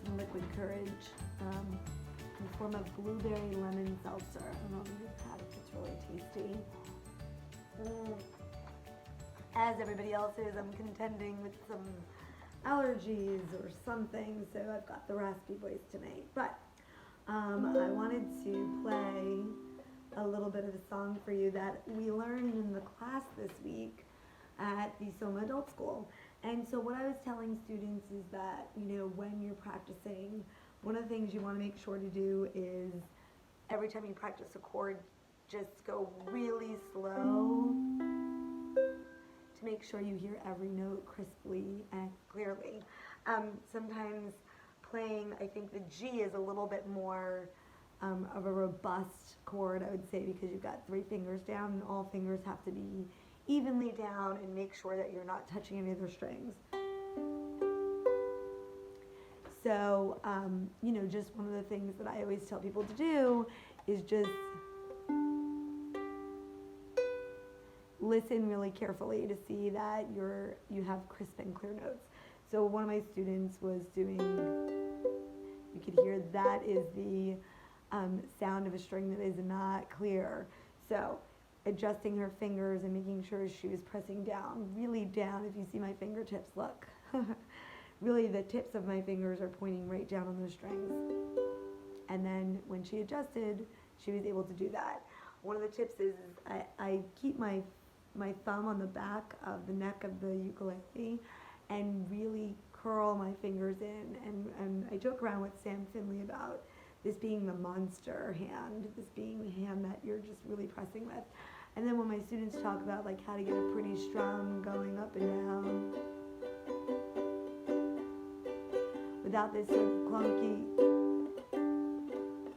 some liquid courage in the form of blueberry lemon seltzer. I don't know if you've had it, it's really tasty. As everybody else is, I'm contending with some allergies or something, so I've got the raspy voice tonight. But I wanted to play a little bit of a song for you that we learned in the class this week at the Soma Adult School. And so what I was telling students is that, when you're practicing, one of the things you want to make sure to do is every time you practice a chord, just go really slow to make sure you hear every note crisply and clearly. Sometimes playing, I think the G is a little bit more of a robust chord, I would say, because you've got 3 fingers down and all fingers have to be evenly down, and make sure that you're not touching any of their strings. So, just one of the things that I always tell people to do is just listen really carefully to see that you have crisp and clear notes. So one of my students was doing, you could hear that is the sound of a string that is not clear. So adjusting her fingers and making sure she was pressing down, really down. If you see my fingertips, look. Really the tips of my fingers are pointing right down on those strings. And then when she adjusted, she was able to do that. One of the tips is I keep my thumb on the back of the neck of the ukulele and really curl my fingers in. And I joke around with Sam Finley about this being the monster hand, this being the hand that you're just really pressing with. And then when my students talk about like how to get a pretty strum going up and down without this sort of clunky,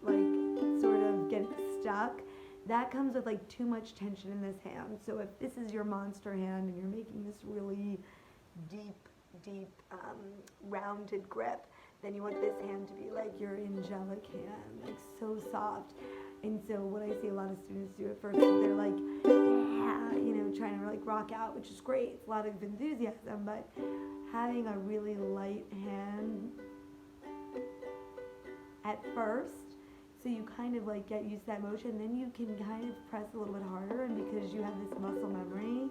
like sort of getting stuck, that comes with like too much tension in this hand. So if this is your monster hand and you're making this really deep, rounded grip, then you want this hand to be like your angelic hand, like so soft. And so what I see a lot of students do at first is they're like, yeah, trying to like rock out, which is great. It's a lot of enthusiasm, but having a really light hand at first, so you kind of like get used to that motion, then you can kind of press a little bit harder, and because you have this muscle memory,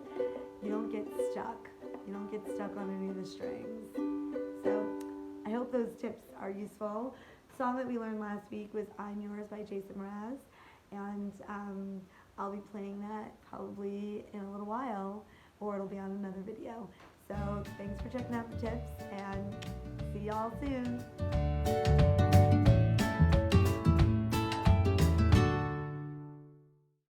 you don't get stuck. You don't get stuck on any of the strings. So I hope those tips are useful. The song that we learned last week was I'm Yours by Jason Mraz, and I'll be playing that probably in a little while, or it'll be on another video. So thanks for checking out the tips, and see y'all soon.